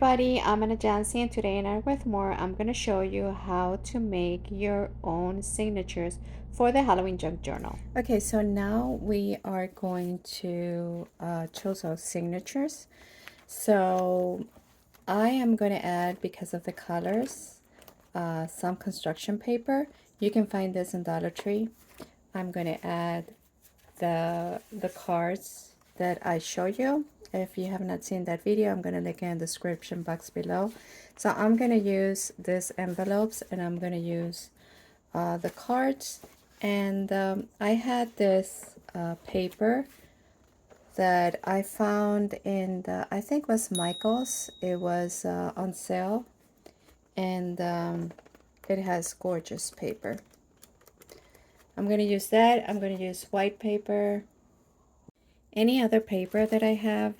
everybody, I'm Anna Jancy, and today in ArtWithMore I'm going to show you how to make your own signatures for the Halloween junk journal. Okay, so now we are going to choose our signatures. So I am going to add, because of the colors, some construction paper. You can find this in Dollar Tree. I'm going to add the cards that I show you. If you have not seen that video, I'm going to link in the description box below. So I'm going to use these envelopes, and I'm going to use the cards. And I had this paper that I found in the, I think it was Michael's. It was on sale, and it has gorgeous paper. I'm going to use that. I'm going to use white paper. Any other paper that I have,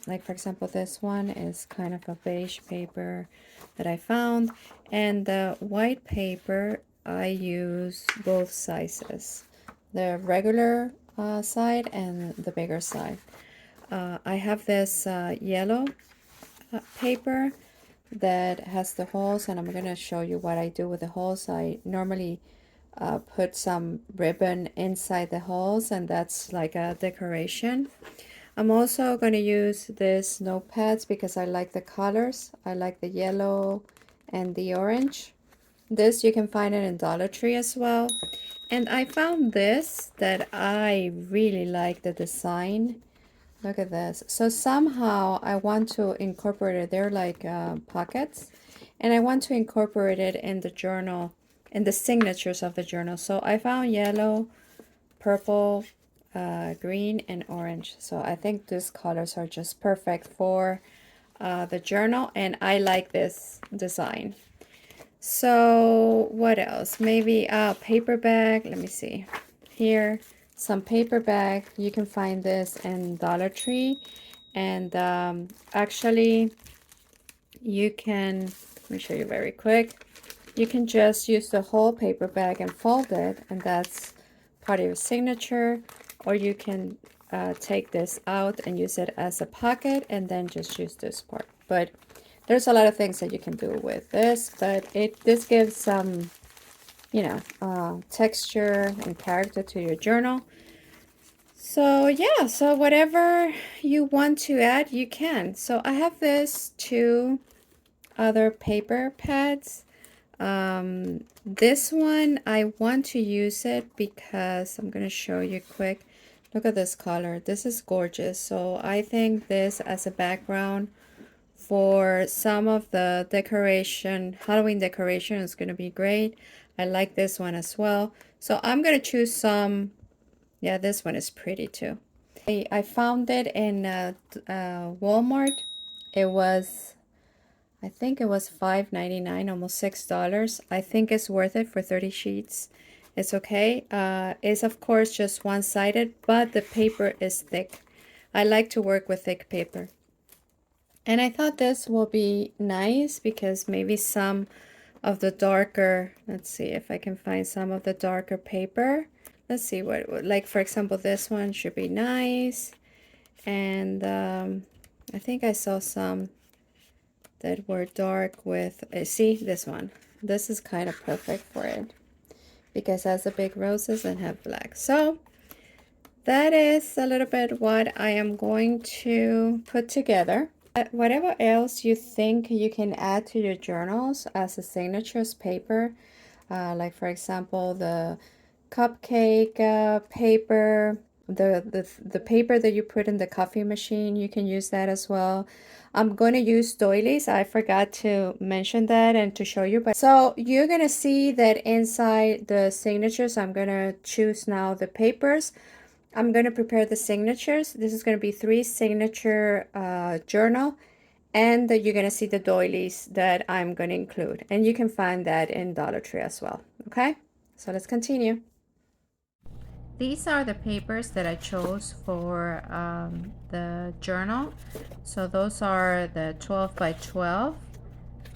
like for example this one is kind of a beige paper that I found, and the white paper I use both sizes, the regular side and the bigger side. I have this yellow paper that has the holes, and I'm going to show you what I do with the holes. I normally put some ribbon inside the holes, and that's like a decoration. I'm also going to use this notepads because I like the colors. I like the yellow and the orange. This you can find it in Dollar Tree as well. And I found this that I really like the design. Look at this. So somehow I want to incorporate it. They're like pockets, and I want to incorporate it in the journal, in the signatures of the journal. So I found yellow, purple, green, and orange. So I think these colors are just perfect for the journal, and I like this design. So what else? Maybe a paper bag. Let me see here. Some paper bag. You can find this in Dollar Tree, and actually you can, let me show you very quick. You can just use the whole paper bag and fold it, and that's part of your signature. Or you can take this out and use it as a pocket, and then just use this part. But there's a lot of things that you can do with this, but this gives some, you know, texture and character to your journal. So yeah, so whatever you want to add, you can. So I have this two other paper pads. This one I want to use it because I'm going to show you quick. Look at this color. This is gorgeous. So I think this as a background for some of the decoration, Halloween decoration, is going to be great. I like this one as well. So I'm going to choose some. Yeah, this one is pretty too. I found it in Walmart. It was, I think it was $5.99, almost $6. I think it's worth it for 30 sheets. It's okay. It's of course just one-sided, but the paper is thick. I like to work with thick paper. And I thought this will be nice because maybe some of the darker, let's see if I can find some of the darker paper. Let's see what, like for example, this one should be nice. And I think I saw some that were dark with, see this one. This is kind of perfect for it because it has the big roses and have black. So that is a little bit what I am going to put together. Whatever else you think you can add to your journals as a signatures paper, like for example the cupcake paper, the paper that you put in the coffee machine, you can use that as well. I'm going to use doilies. I forgot to mention that and to show you. But so you're going to see that inside the signatures, I'm going to choose now the papers. I'm going to prepare the signatures. This is going to be 3 signature journal, and you're going to see the doilies that I'm going to include, and you can find that in Dollar Tree as well. Okay, so let's continue. These are the papers that I chose for the journal. So those are the 12 by 12,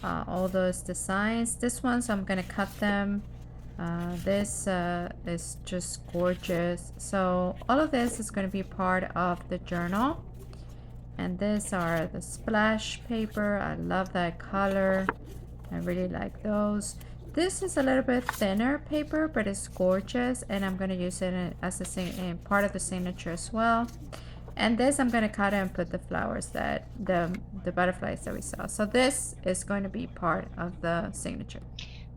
all those designs. This one's I'm going to cut them. This is just gorgeous. So all of this is going to be part of the journal, And these are the splash paper. I love that color. I really like those. This is a little bit thinner paper, but it's gorgeous, and I'm going to use it as a part of the signature as well. And this I'm going to cut and put the flowers that the butterflies that we saw. So this is going to be part of the signature.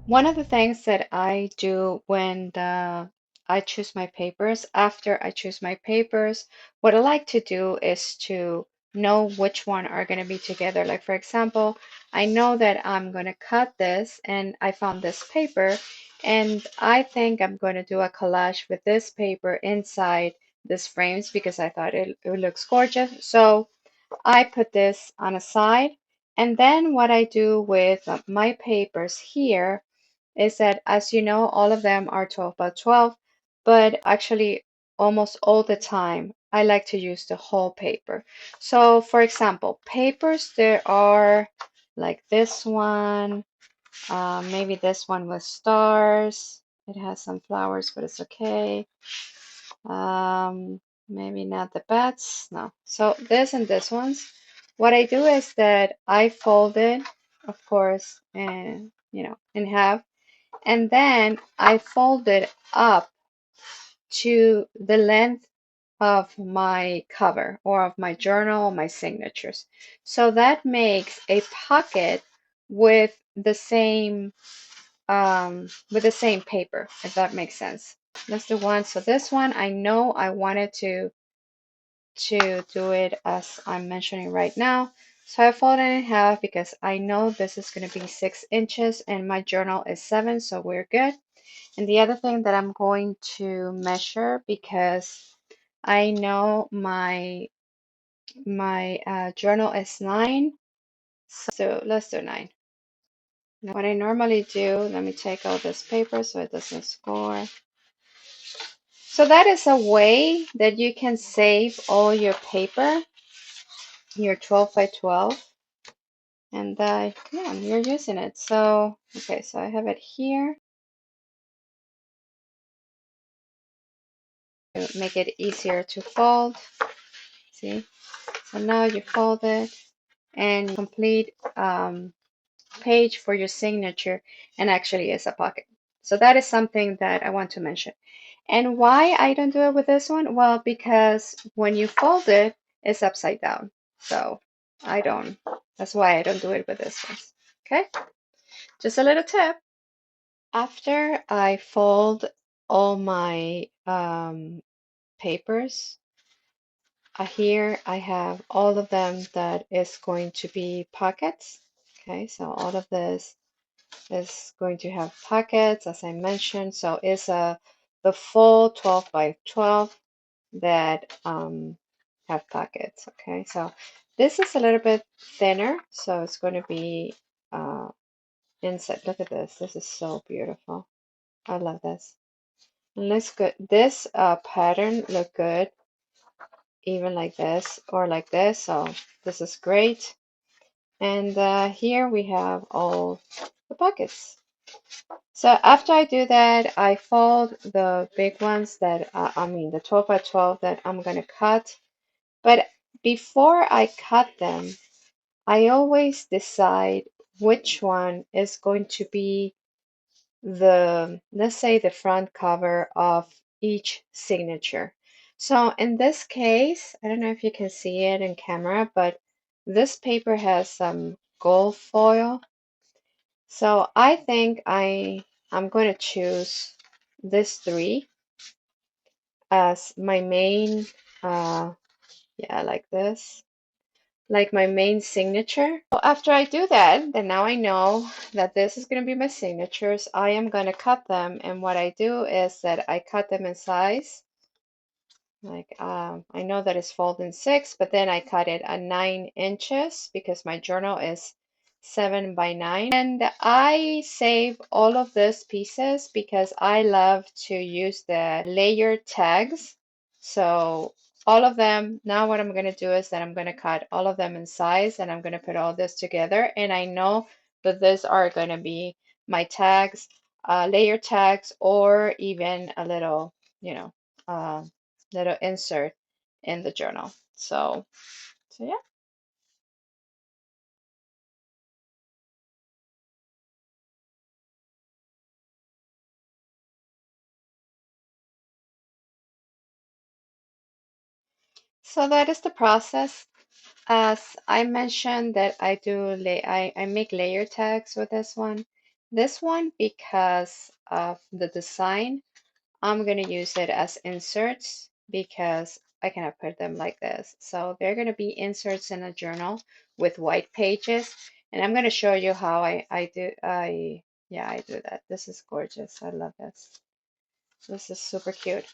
One of the things that I do when I choose my papers, after I choose my papers, what I like to do is to know which one are going to be together. Like for example, I know that I'm going to cut this and I found this paper and I think I'm going to do a collage with this paper inside this frames because I thought it looks gorgeous. So I put this on a side. And then what I do with my papers here is that, as you know, all of them are 12 by 12, but actually almost all the time, I like to use the whole paper. So for example, papers, there are like this one, maybe this one with stars. It has some flowers, but it's okay. Maybe not the bats. No. So this and this ones. What I do is that I fold it, of course, and in half, and then I fold it up to the length of my cover or of my journal, my signatures. So that makes a pocket with the same paper, if that makes sense. That's the one. So this one, I know I wanted to do it as I'm mentioning right now. So I fold it in half because I know this is going to be 6 inches and my journal is 7, so we're good. And the other thing that I'm going to measure, because I know my journal is 9, so let's do 9. Now, what I normally do, let me take out this paper so it doesn't score. So that is a way that you can save all your paper, your 12 by 12, and yeah, you're using it. So, okay, so I have it here to make it easier to fold. See? So now you fold it and complete page for your signature, and actually is a pocket. So that is something that I want to mention. And why I don't do it with this one? Well, because when you fold it, it's upside down. So I don't, that's why I don't do it with this one. Okay, just a little tip. After I fold all my papers, here I have all of them that is going to be pockets. Okay, so all of this is going to have pockets, as I mentioned. So it's the full 12 by 12 that have pockets. Okay, so this is a little bit thinner, so it's going to be inside. Look at this. This is so beautiful. I love this. And looks good. This pattern look good even like this or like this. So this is great. And here we have all the pockets. So after I do that, I fold the big ones that, I mean the 12 by 12 that I'm going to cut. But before I cut them, I always decide which one is going to be let's say the front cover of each signature. So in this case, I don't know if you can see it in camera, but this paper has some gold foil. So I think I'm going to choose this 3 as my main, yeah, like this, like my main signature. So after I do that, then now I know that this is going to be my signatures. I am going to cut them, and what I do is that I cut them in size. Like I know that it's folded in 6, but then I cut it at 9 inches because my journal is 7 by 9. And I save all of these pieces because I love to use the layer tags. So all of them, now what I'm going to do is that I'm going to cut all of them in size and I'm going to put all this together. And I know that these are going to be my tags, layer tags, or even a little, you know, little insert in the journal. So yeah. So that is the process. As I mentioned that I make layer tags with this one. This one, because of the design, I'm gonna use it as inserts because I cannot put them like this. So they're gonna be inserts in a journal with white pages, and I'm gonna show you how I do that. This is gorgeous. I love this. This is super cute.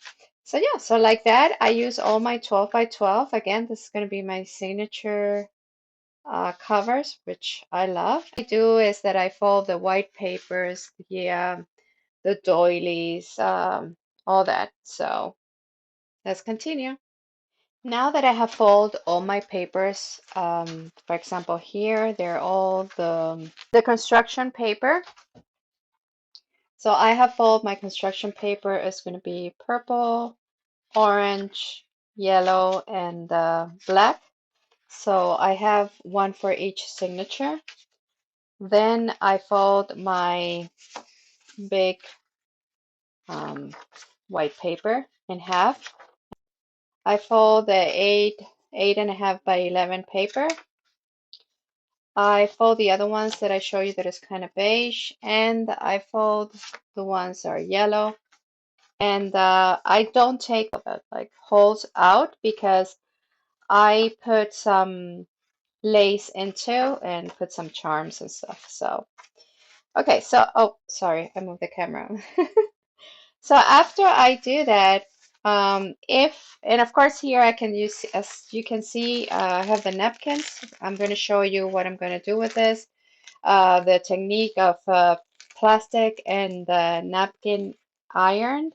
So yeah, so like that, I use all my 12 by 12. Again, this is gonna be my signature covers, which I love. What I do is that I fold the white papers, the doilies, all that. So let's continue. Now that I have folded all my papers, for example, here they're all the construction paper. So I have folded my construction paper. It's going to be purple, orange, yellow, and black. So I have one for each signature. Then I fold my big um, white paper in half. I fold the 8.5 by 11 paper. I fold the other ones that I show you that is kind of beige, and I fold the ones that are yellow. And I don't take the like holes out because I put some lace into and put some charms and stuff. So okay, so oh sorry, I moved the camera. So after I do that, and of course here I can use, as you can see, I have the napkins. I'm going to show you what I'm going to do with this. The technique of plastic and the napkin ironed.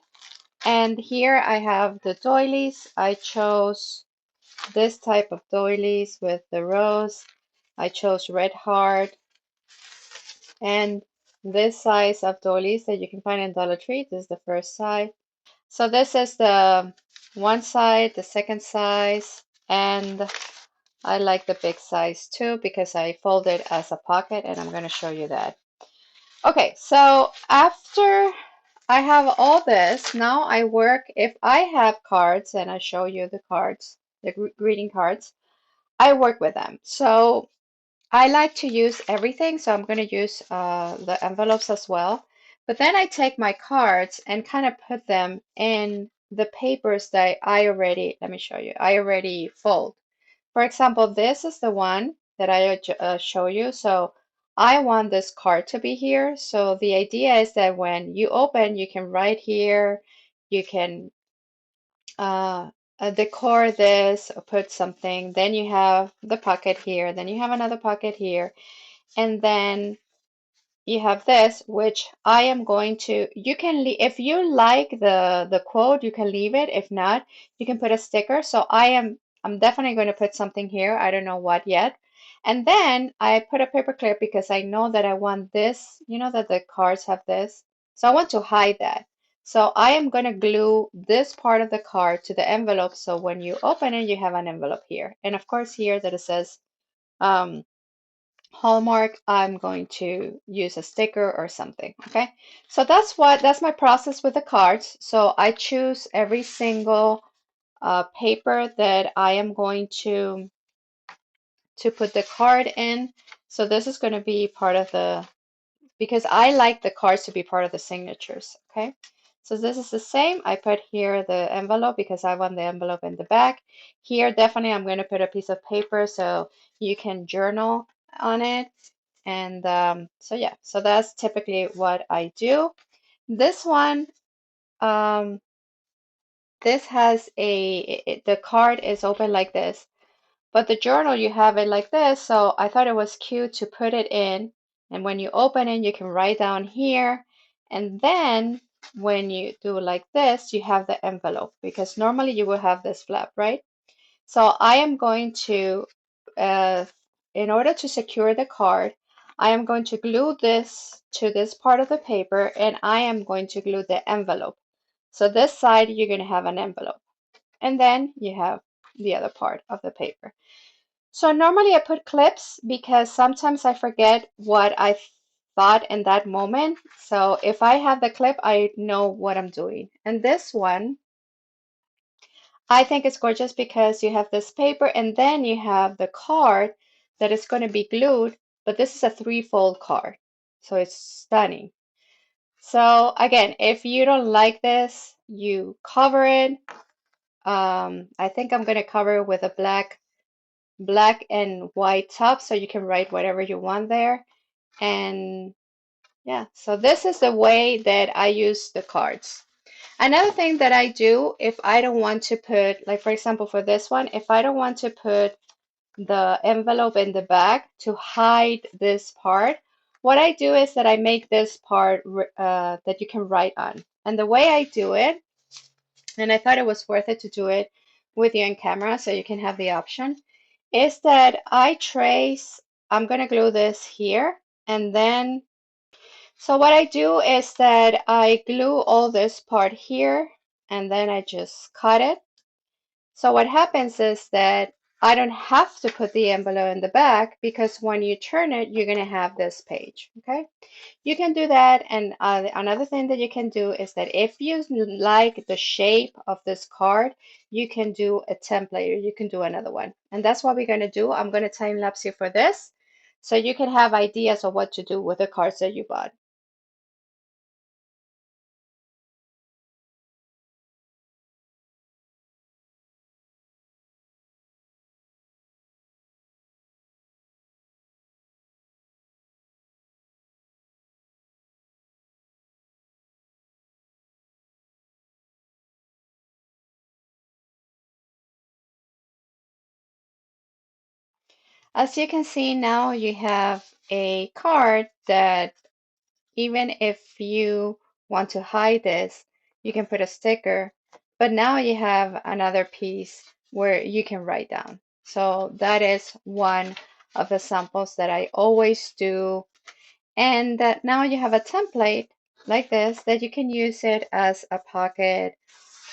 And here I have the doilies. I chose this type of doilies with the rose. I chose red heart and this size of doilies that you can find in Dollar Tree. This is the first size. So this is the one side, the second size, and I like the big size too because I fold it as a pocket, and I'm going to show you that. Okay, so after I have all this, now I work, if I have cards, and I show you the cards, the greeting cards, I work with them. So I like to use everything, so I'm going to use the envelopes as well. But then I take my cards and kind of put them in the papers that I already, let me show you, I already fold. For example, this is the one that I show you. So I want this card to be here. So the idea is that when you open, you can write here, you can uh, decor this, or put something. Then you have the pocket here, then you have another pocket here. And then you have this, which I am going to, you can leave, if you like the quote, you can leave it. If not, you can put a sticker. So I'm definitely going to put something here. I don't know what yet. And then I put a paper clip because I know that I want this, you know that the cards have this. So I want to hide that. So I am going to glue this part of the card to the envelope. So when you open it, you have an envelope here. And of course here that it says, um, Hallmark, I'm going to use a sticker or something. Okay, so that's my process with the cards. So I choose every single paper that I am going to put the card in. So this is going to be part of the, because I like the cards to be part of the signatures. Okay, so this is the same. I put here the envelope because I want the envelope in the back. Here definitely I'm going to put a piece of paper so you can journal on it. And so yeah, so that's typically what I do. This one, um, this has the card is open like this, but the journal you have it like this. So I thought it was cute to put it in. And when you open it, you can write down here. And then when you do like this, you have the envelope because normally you will have this flap, right? So I am going to, uh, in order to secure the card, I am going to glue this to this part of the paper and I am going to glue the envelope. So this side, you're going to have an envelope. And then you have the other part of the paper. So normally I put clips because sometimes I forget what I thought in that moment. So if I have the clip, I know what I'm doing. And this one, I think it's gorgeous because you have this paper and then you have the card that is going to be glued, but this is a three-fold card. So it's stunning. So again, if you don't like this, you cover it. I think I'm going to cover it with a black and white top so you can write whatever you want there. And yeah, so this is the way that I use the cards. Another thing that I do if I don't want to put, like for example, for this one, if I don't want to put the envelope in the back to hide this part, what I do is that I make this part that you can write on. And the way I do it, and I thought it was worth it to do it with you on camera so you can have the option, is that I'm going to glue this here, and then so what I do is that I glue all this part here and then I just cut it. So what happens is that I don't have to put the envelope in the back because when you turn it, you're going to have this page. Okay. You can do that. And another thing that you can do is that if you like the shape of this card, you can do a template or you can do another one. And that's what we're going to do. I'm going to time lapse you for this so you can have ideas of what to do with the cards that you bought. As you can see now, you have a card that even if you want to hide this, you can put a sticker, but now you have another piece where you can write down. So that is one of the samples that I always do. And that now you have a template like this that you can use it as a pocket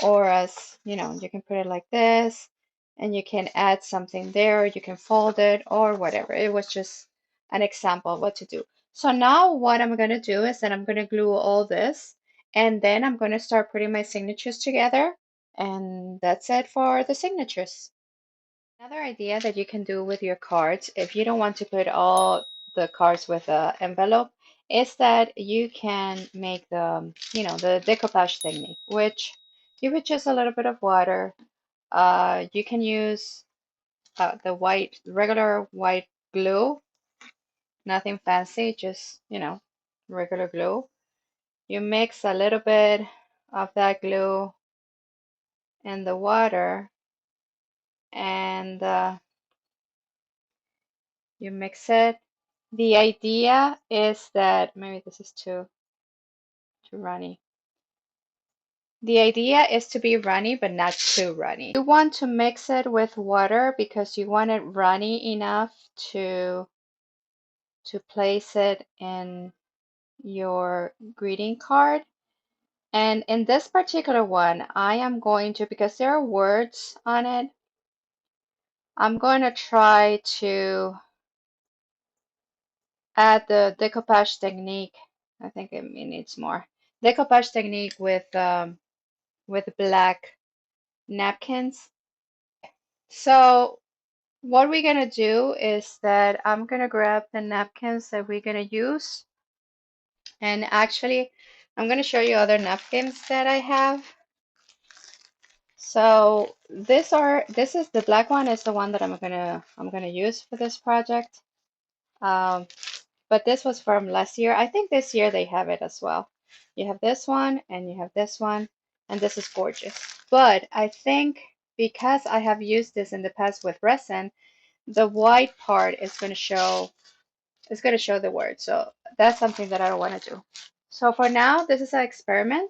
or as, you can put it like this and you can add something there, you can fold it or whatever. It was just an example of what to do. So now what I'm going to do is that I'm going to glue all this and then I'm going to start putting my signatures together, and that's it for the signatures. Another idea that you can do with your cards, if you don't want to put all the cards with an envelope, is that you can make the decoupage technique, which you put just a little bit of water. You can use the regular white glue, nothing fancy, just, regular glue. You mix a little bit of that glue in the water and you mix it. The idea is that maybe this is too runny. The idea is to be runny, but not too runny. You want to mix it with water because you want it runny enough to place it in your greeting card. And in this particular one, I am going to, because there are words on it, I'm going to try to add the decoupage technique. I think it needs more. Decoupage technique with black napkins. So what we're gonna do is that I'm gonna grab the napkins that we're gonna use, and actually I'm gonna show you other napkins that I have. So this is the black one is the one that I'm gonna use for this project. Um, but this was from last year. I think this year they have it as well. You have this one and you have this one, and this is gorgeous. But I think because I have used this in the past with resin, the white part is going to show the word. So that's something that I don't want to do. So for now, this is an experiment.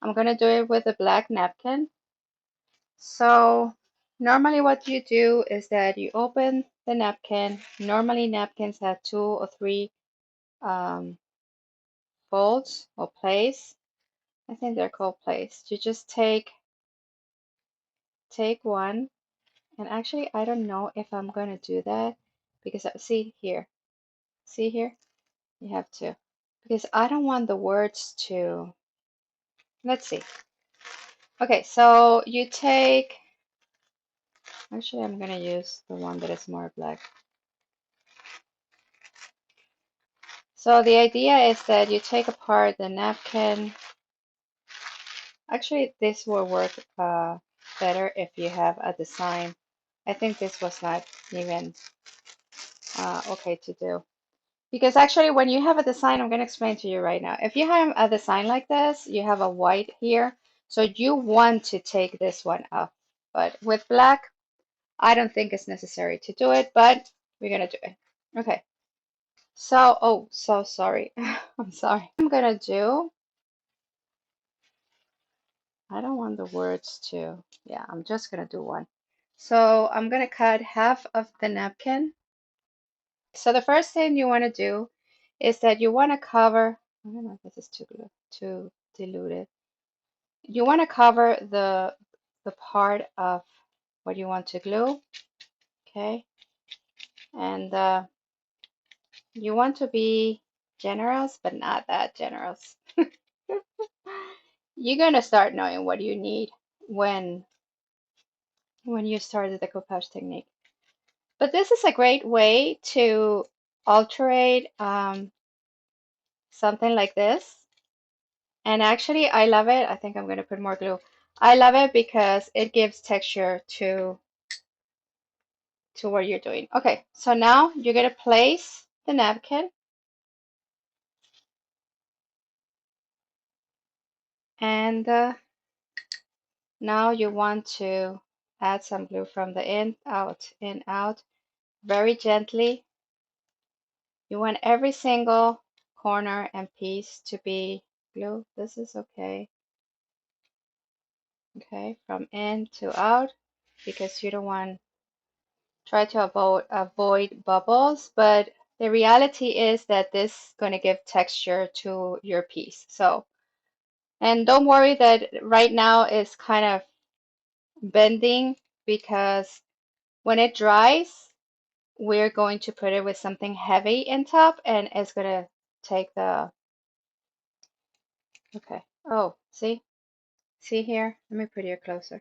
I'm going to do it with a black napkin. So normally what you do is that you open the napkin. Normally napkins have 2 or 3 um, folds or plays. I think they're called plays. You just take one, and actually I don't know if I'm going to do that because see here, you have to, because I don't want the words to, let's see. Okay, so you take Actually, I'm gonna use the one that is more black. So the idea is that you take apart the napkin. Actually, this will work better if you have a design. I think this was not even okay to do. Because actually, when you have a design, I'm going to explain to you right now. If you have a design like this, you have a white here. So you want to take this one off. But with black, I don't think it's necessary to do it, but we're going to do it. Okay. So, oh, so sorry. I'm sorry. I'm going to do, I don't want the words to, yeah, I'm just going to do one. So I'm going to cut half of the napkin. So the first thing you want to do is that you want to cover, I don't know if this is too diluted. You want to cover the part of what you want to glue, okay? And you want to be generous, but not that generous. You're gonna start knowing what you need when you start the decoupage technique. But this is a great way to alterate something like this. And actually, I love it. I think I'm going to put more glue. I love it because it gives texture to what you're doing. Okay, so now you're going to place the napkin. And now you want to add some glue from the in, out, very gently. You want every single corner and piece to be glue. This is okay. Okay, from in to out, because you don't want, try to avoid bubbles, but the reality is that this is going to give texture to your piece. So, and don't worry that right now it's kind of bending, because when it dries, we're going to put it with something heavy in top, and it's going to take the, okay. Oh, see here? Let me put it closer.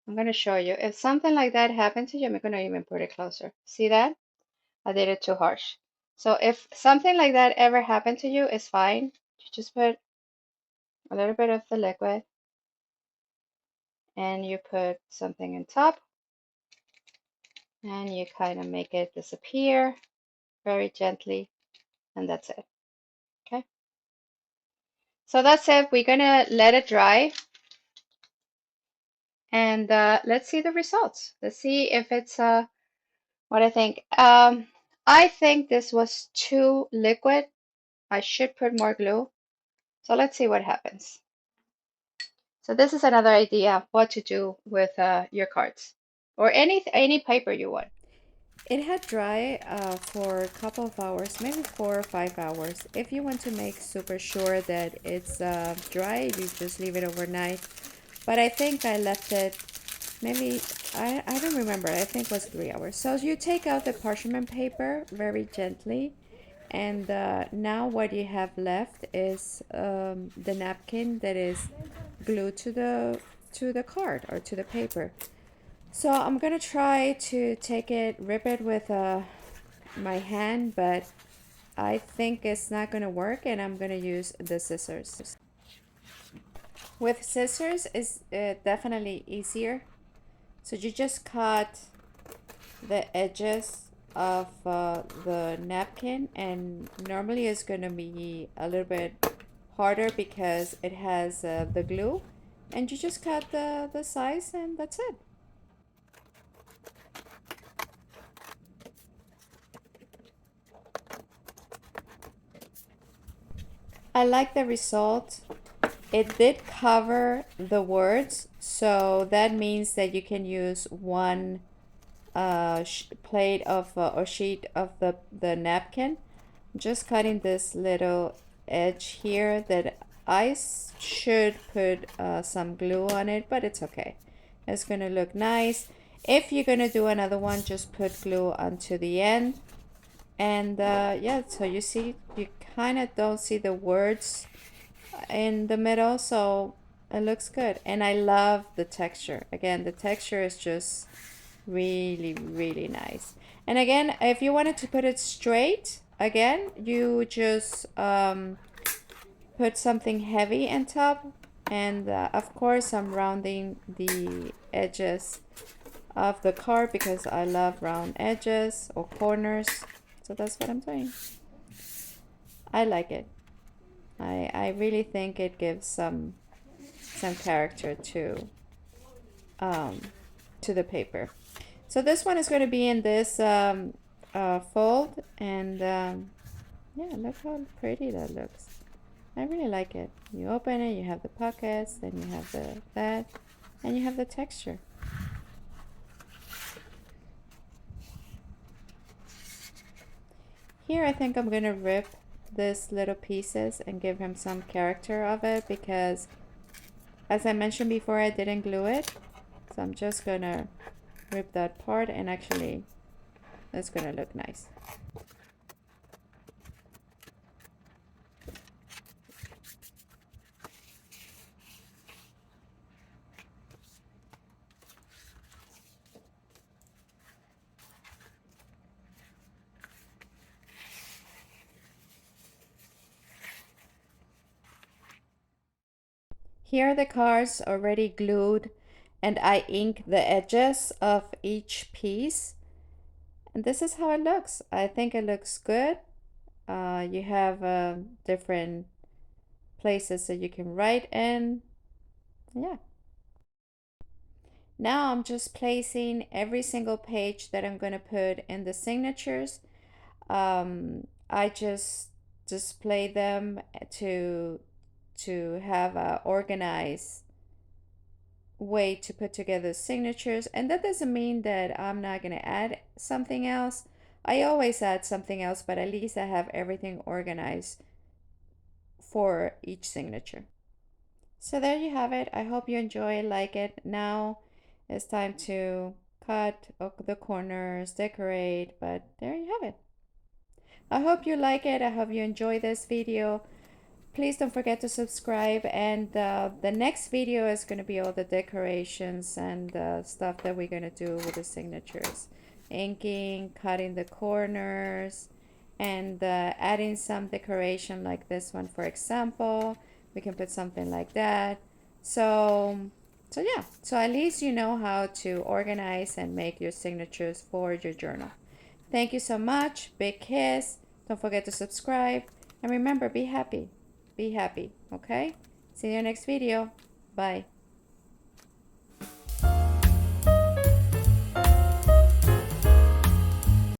I'm going to show you. If something like that happened to you, I'm going to even put it closer. See that? I did it too harsh. So if something like that ever happened to you, it's fine. You just put a little bit of the liquid and you put something on top and you kind of make it disappear very gently, and that's it. Okay. So that's it. We're gonna let it dry, and let's see the results. Let's see if it's what I think. I think this was too liquid. I should put more glue. So let's see what happens. So this is another idea of what to do with your cards or any paper you want. It had dry for a couple of hours, maybe 4 or 5 hours. If you want to make super sure that it's dry, you just leave it overnight. But I think I left it maybe, I don't remember, I think it was 3 hours. So you take out the parchment paper very gently, and now what you have left is the napkin that is glued to the card or to the paper. So I'm gonna try to take it, rip it with my hand, but I think it's not gonna work, and I'm gonna use the scissors. With scissors is definitely easier. So you just cut the edges of the napkin, and normally it's gonna be a little bit harder because it has the glue, and you just cut the size, and that's it. I like the result. It did cover the words, so that means that you can use one plate of or sheet of the napkin. Just cutting this little edge here that I should put some glue on it, but it's okay. It's gonna look nice. If you're gonna do another one, just put glue onto the end. And yeah, so you see, you kind of don't see the words in the middle, so it looks good. And I love the texture. Again, the texture is just Really, really nice. And again, if you wanted to put it straight, again, you just put something heavy on top. And of course, I'm rounding the edges of the card because I love round edges or corners. So that's what I'm doing. I like it. I really think it gives some character um, to the paper. So this one is going to be in this fold, and yeah, look how pretty that looks. I really like it. You open it, you have the pockets, then you have that, and you have the texture. Here I think I'm going to rip this little pieces and give him some character of it because as I mentioned before, I didn't glue it. So I'm just going to rip that part, and actually it's going to look nice. Here are the cards already glued, and I ink the edges of each piece. And this is how it looks. I think it looks good. You have different places that you can write in. Yeah. Now I'm just placing every single page that I'm going to put in the signatures. I just display them to have a organized way to put together signatures, and that doesn't mean that I'm not going to add something else. I always add something else, but at least I have everything organized for each signature. So there you have it. I hope you enjoy, like it. Now it's time to cut the corners, decorate, but there you have it. I hope you like it. I hope you enjoy this video. Please don't forget to subscribe, and the next video is going to be all the decorations and stuff that we're going to do with the signatures. Inking, cutting the corners, and adding some decoration like this one, for example. We can put something like that. So yeah, so at least you know how to organize and make your signatures for your journal. Thank you so much. Big kiss. Don't forget to subscribe. And remember, be happy. Be happy, okay? See you next video. Bye.